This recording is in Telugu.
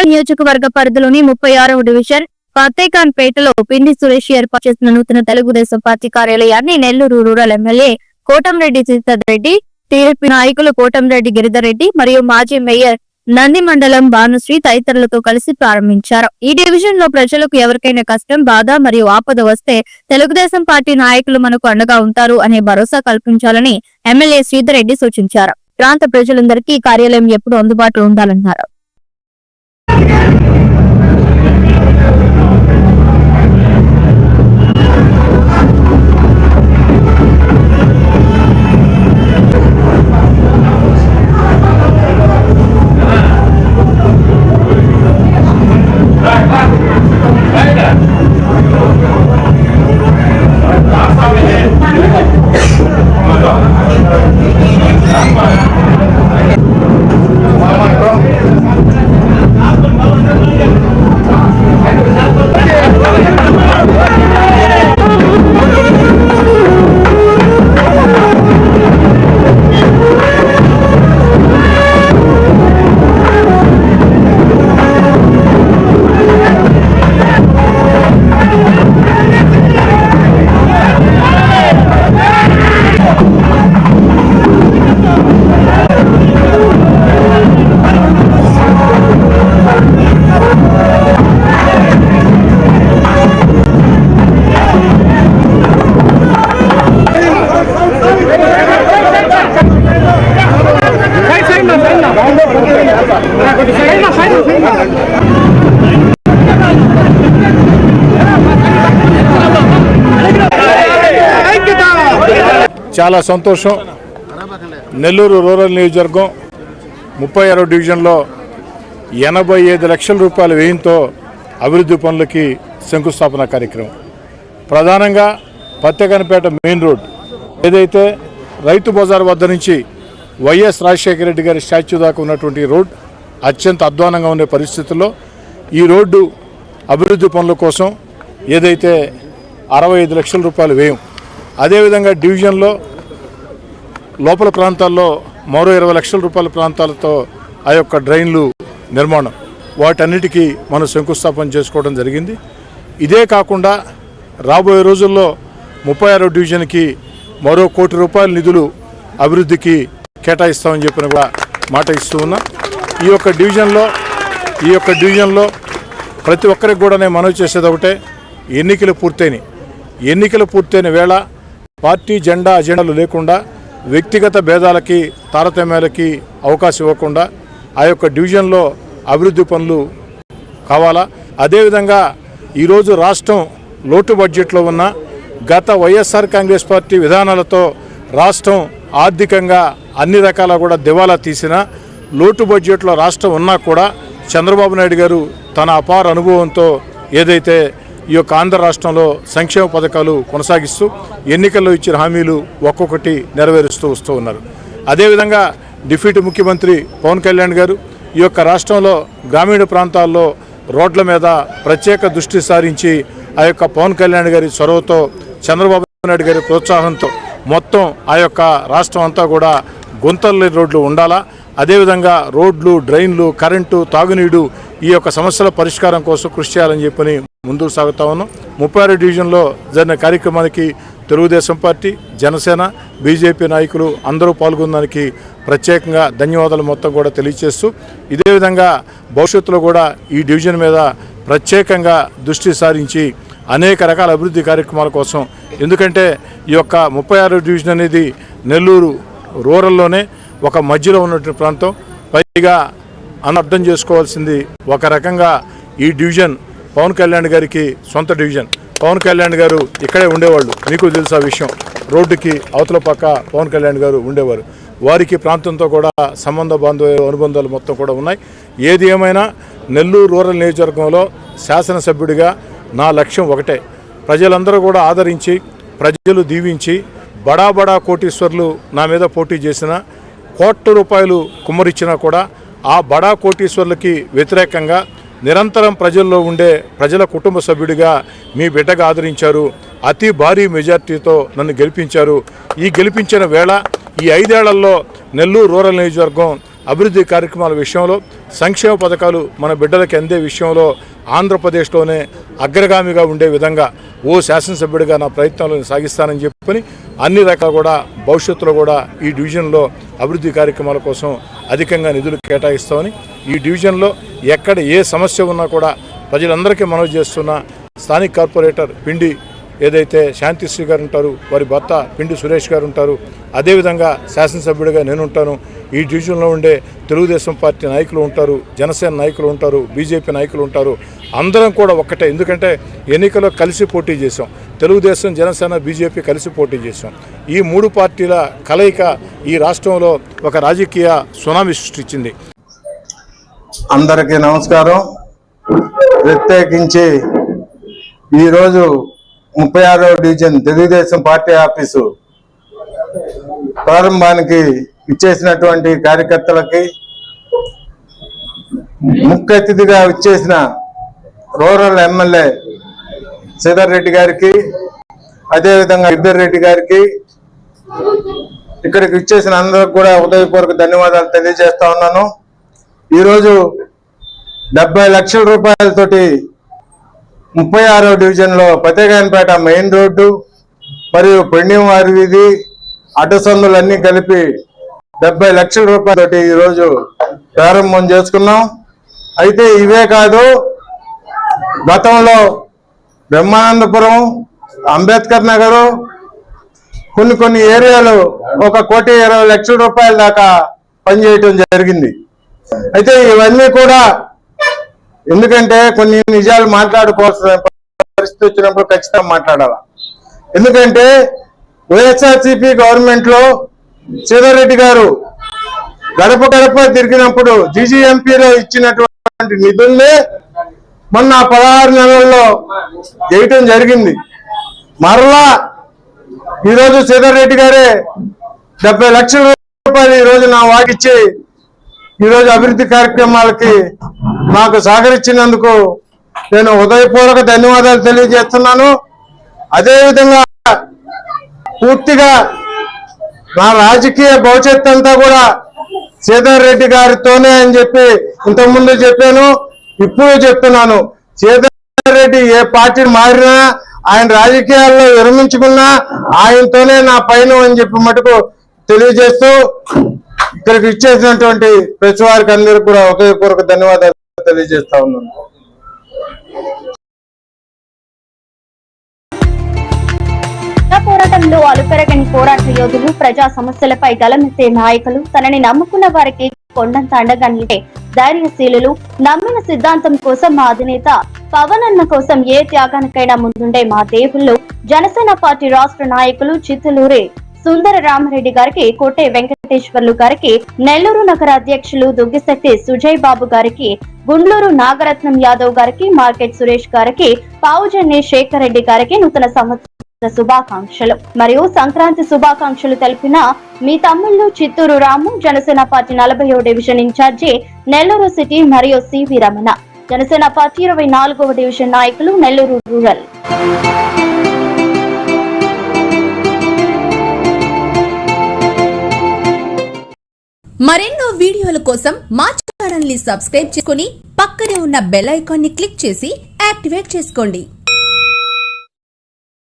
రూరల్ నియోజకవర్గ పరిధిలోని 36వ డివిజన్ ఫతేఖాన్పేటలో పిండి సురేష్ ఏర్పాటు చేసిన నూతన తెలుగుదేశం పార్టీ కార్యాలయాన్ని Nellore rural MLA Kotamreddy Sitareddy Reddy, TDP నాయకులు కోటంరెడ్డి గిరిధర్ రెడ్డి మరియు మాజీ మేయర్ నంది మండలం భానుశ్రీ తదితరులతో కలిసి ప్రారంభించారు. ఈ డివిజన్ లో ప్రజలకు ఎవరికైనా కష్టం, బాధ మరియు ఆపద వస్తే తెలుగుదేశం పార్టీ నాయకులు మనకు అండగా ఉంటారు అనే భరోసా కల్పించాలని ఎమ్మెల్యే శ్రీధర్ రెడ్డి సూచించారు. ప్రాంత ప్రజలందరికీ కార్యాలయం ఎప్పుడూ అందుబాటులో ఉండాలన్నారు. చాలా సంతోషం. నెల్లూరు రూరల్ నియోజకవర్గం 36వ డివిజన్లో 85 లక్షల రూపాయల వ్యయంతో అభివృద్ధి పనులకి శంకుస్థాపన కార్యక్రమం. ప్రధానంగా ఫతేఖాన్పేట మెయిన్ రోడ్ ఏదైతే రైతు బజార్ వద్ద నుంచి వైఎస్ రాజశేఖర రెడ్డి గారి స్టాచ్యూ దాకా ఉన్నటువంటి రోడ్ అత్యంత అధ్వానంగా ఉండే పరిస్థితుల్లో ఈ రోడ్డు అభివృద్ధి పనుల కోసం ఏదైతే 65 లక్షల రూపాయల వ్యయం, అదేవిధంగా డివిజన్లో లోపల ప్రాంతాల్లో మరో 20 లక్షల రూపాయల ప్రాంతాలతో ఆ యొక్క డ్రైన్లు నిర్మాణం, వాటన్నిటికీ మనం శంకుస్థాపన చేసుకోవడం జరిగింది. ఇదే కాకుండా రాబోయే రోజుల్లో 36వ డివిజన్కి మరో ₹1 కోటి నిధులు అభివృద్ధికి కేటాయిస్తామని చెప్పిన కూడా మాట ఇస్తూ ఉన్నా. ఈ యొక్క డివిజన్లో ప్రతి ఒక్కరికి కూడా నేను మనవి చేసేది ఒకటే, ఎన్నికలు పూర్తయిన వేళ పార్టీ జెండా అజెండాలు లేకుండా వ్యక్తిగత భేదాలకి తారతమ్యాలకి అవకాశం ఇవ్వకుండా ఆ యొక్క డివిజన్లో అభివృద్ధి పనులు కావాలా. అదేవిధంగా ఈరోజు రాష్ట్రం లోటు బడ్జెట్లో ఉన్న గత వైఎస్ఆర్ కాంగ్రెస్ పార్టీ విధానాలతో రాష్ట్రం ఆర్థికంగా అన్ని రకాల కూడా దివాలా తీసిన లోటు బడ్జెట్లో రాష్ట్రం ఉన్నా కూడా చంద్రబాబు నాయుడు గారు తన అపార అనుభవంతో ఏదైతే ఈ యొక్క ఆంధ్ర రాష్ట్రంలో సంక్షేమ పథకాలు కొనసాగిస్తూ ఎన్నికల్లో ఇచ్చిన హామీలు ఒక్కొక్కటి నెరవేరుస్తూ వస్తూ ఉన్నారు. అదేవిధంగా డిప్యూటీ ముఖ్యమంత్రి పవన్ కళ్యాణ్ గారు ఈ యొక్క రాష్ట్రంలో గ్రామీణ ప్రాంతాల్లో రోడ్ల మీద ప్రత్యేక దృష్టి సారించి ఆ యొక్క పవన్ కళ్యాణ్ గారి చొరవతో చంద్రబాబు నాయుడు గారి ప్రోత్సాహంతో మొత్తం ఆ యొక్క రాష్ట్రం అంతా కూడా గుంతలు రోడ్లు ఉండాలా. అదేవిధంగా రోడ్లు, డ్రైన్లు, కరెంటు, తాగునీడు ఈ యొక్క సమస్యల పరిష్కారం కోసం కృషి చేయాలని చెప్పని ముందుకు సాగుతా ఉన్నాం. 36 డివిజన్లో జరిగిన కార్యక్రమానికి తెలుగుదేశం పార్టీ, జనసేన, బీజేపీ నాయకులు అందరూ పాల్గొనడానికి ప్రత్యేకంగా ధన్యవాదాలు మొత్తం కూడా తెలియజేస్తూ, ఇదే విధంగా భవిష్యత్తులో కూడా ఈ డివిజన్ మీద ప్రత్యేకంగా దృష్టి సారించి అనేక రకాల అభివృద్ధి కార్యక్రమాల కోసం, ఎందుకంటే ఈ యొక్క 36 డివిజన్ అనేది నెల్లూరు రూరల్లోనే ఒక మధ్యలో ఉన్నటువంటి ప్రాంతం. పైగా అర్థం చేసుకోవాల్సింది, ఒక రకంగా ఈ డివిజన్ పవన్ కళ్యాణ్ గారికి సొంత డివిజన్. పవన్ కళ్యాణ్ గారు ఇక్కడే ఉండేవాళ్ళు, మీకు తెలుసు ఆ విషయం. రోడ్డుకి అవతల పక్క పవన్ కళ్యాణ్ గారు ఉండేవారు. వారికి ప్రాంతంతో కూడా సంబంధ అనుబంధాలు మొత్తం కూడా ఉన్నాయి. ఏది ఏమైనా నెల్లూరు రూరల్ నియోజకవర్గంలో శాసనసభ్యుడిగా నా లక్ష్యం ఒకటే, ప్రజలందరూ కూడా ఆదరించి, ప్రజలు దీవించి, బడా కోటీశ్వర్లు నా మీద పోటీ చేసిన ₹1 కోట్ల కుమ్మరిచ్చినా కూడా ఆ బడా కోటీశ్వర్లకి వ్యతిరేకంగా నిరంతరం ప్రజల్లో ఉండే ప్రజల కుటుంబ సభ్యుడిగా మీ బిడ్డగా ఆదరించారు. అతి భారీ మెజార్టీతో నన్ను గెలిపించారు. ఈ గెలిపించిన వేళ ఈ 5 ఏళ్లలో నెల్లూరు రూరల్ నియోజకవర్గం అభివృద్ధి కార్యక్రమాల విషయంలో, సంక్షేమ పథకాలు మన బిడ్డలకి అందే విషయంలో ఆంధ్రప్రదేశ్లోనే అగ్రగామిగా ఉండే విధంగా ఓ శాసనసభ్యుడిగా నా ప్రయత్నాలను సాగిస్తానని చెప్పని అన్ని రకాల కూడా భవిష్యత్తులో కూడా ఈ డివిజన్లో అభివృద్ధి కార్యక్రమాల కోసం అధికంగా నిధులు కేటాయిస్తామని, ఈ డివిజన్లో ఎక్కడ ఏ సమస్య ఉన్నా కూడా ప్రజలందరికీ మనవి చేస్తున్న స్థానిక కార్పొరేటర్ పిండి ఏదైతే శాంతిశ్రీ గారు ఉంటారు, వారి భర్త పిండి సురేష్ గారు ఉంటారు, అదేవిధంగా శాసనసభ్యుడిగా నేను ఉంటాను. ఈ డివిజన్లో ఉండే తెలుగుదేశం పార్టీ నాయకులు ఉంటారు, జనసేన నాయకులు ఉంటారు, బీజేపీ నాయకులు ఉంటారు. అందరం కూడా ఒక్కటే. ఎందుకంటే ఎన్నికల్లో కలిసి పోటీ చేసాం. తెలుగుదేశం, జనసేన, బీజేపీ కలిసి పోటీ చేసాం. ఈ మూడు పార్టీల కలయిక ఈ రాష్ట్రంలో ఒక రాజకీయ సునామీ సృష్టించింది. అందరికీ నమస్కారం. ప్రత్యేకించి ఈరోజు 36వ డివిజన్ తెలుగుదేశం పార్టీ ఆఫీసు ప్రారంభానికి ఇచ్చేసినటువంటి కార్యకర్తలకి, ముఖ్య అతిథిగా ఇచ్చేసిన రూరల్ ఎమ్మెల్యే శ్రీధర్ రెడ్డి గారికి, అదేవిధంగా గిద్దర్ రెడ్డి గారికి, ఇక్కడికి ఇచ్చేసిన అందరికి కూడా హృదయపూర్వక ధన్యవాదాలు తెలియజేస్తా ఉన్నాను. ఈరోజు 70 లక్షల రూపాయలతోటి 36వ డివిజన్లో పతేగాయనపేట మెయిన్ రోడ్డు మరియు పెండివారి వీధి అడ్డసందులన్నీ కలిపి 70 లక్షల రూపాయలతోటి ఈరోజు ప్రారంభం చేసుకున్నాం. అయితే ఇవే కాదు, గతంలో బ్రహ్మానందపురం, అంబేద్కర్ నగరు, కొన్ని ఏరియాలు 1,20 లక్షల రూపాయల దాకా పనిచేయటం జరిగింది. అయితే ఇవన్నీ కూడా ఎందుకంటే కొన్ని నిజాలు మాట్లాడుకోవాల్సిన పరిస్థితి వచ్చినప్పుడు ఖచ్చితంగా మాట్లాడాలి. ఎందుకంటే వైఎస్ఆర్సీపీ గవర్నమెంట్ లో శ్రీధర్ రెడ్డి గారు గడప గడప తిరిగినప్పుడు జీజీఎంపీలో ఇచ్చినటువంటి నిధుల్ని మొన్న 16 నెలల్లో చేయటం జరిగింది. మరలా ఈరోజు శ్రీధర్ రెడ్డి గారే 70 లక్షల రూపాయలు ఈరోజు నా వాకిచ్చి ఈరోజు అభివృద్ధి కార్యక్రమాలకి నాకు సహకరించినందుకు నేను హృదయపూర్వక ధన్యవాదాలు తెలియజేస్తున్నాను. అదేవిధంగా పూర్తిగా నా రాజకీయ భవిష్యత్ అంతా కూడా శ్రీధర్ రెడ్డి గారితోనే అని చెప్పి ఇంతకుముందు చెప్పాను, ఇప్పుడు చెప్తున్నాను. శ్రీధర్ రెడ్డి ఏ పార్టీ మారినా, ఆయన రాజకీయాల్లో విరమించుకున్నా ఆయనతోనే నా పైన అని చెప్పి మటుకు తెలియజేస్తూ ఇక్కడికి ఇచ్చేసినటువంటి ప్రెస్ వారికి అందరికీ కూడా హృదయపూర్వక ధన్యవాదాలు తెలియజేస్తా ఉన్నాను. పోరాటంలో అలుపెరగని పోరాట యోధులు, ప్రజా సమస్యలపై గలమెత్తే నాయకులు, తనని నమ్ముకున్న వారికి కొండంత అండగా నిలిచే ధైర్యశీలులు, నమ్మిన సిద్ధాంతం కోసం మా అధినేత పవన్ అన్న కోసం ఏ త్యాగానికైనా ముందుండే మా దేవుళ్ళు, జనసేన పార్టీ రాష్ట్ర నాయకులు చిత్తలూరి సుందర రామరెడ్డి గారికి, కోటే వెంకటేశ్వర్లు గారికి, నెల్లూరు నగర అధ్యక్షులు దుగ్గిశెట్టి సుజయ్ బాబు గారికి, గుండ్లూరు నాగరత్నం యాదవ్ గారికి, మార్కెట్ సురేష్ గారికి, పావుజన్ని శేఖర్ రెడ్డి గారికి నూతన సంవత్సర శుభాకాంక్షలు మరియు సంక్రాంతి శుభాకాంక్షలు తెలిపిన మీ తమ్ముళ్ళు చిత్తూరు రాము, జనసేన పార్టీ 40వ డివిజన్ ఇన్ఛార్జి నెల్లూరు సిటీ మరియు సివి రమణ, జనసేన పార్టీ 24వ డివిజన్ నాయకులు నెల్లూరు రూరల్. మరెన్నో వీడియోల కోసం మా ఛానల్ ని సబ్స్క్రైబ్ చేసుకుని పక్కనే ఉన్న బెల్ ఐకాన్ ని క్లిక్ చేసి యాక్టివేట్ చేసుకోండి.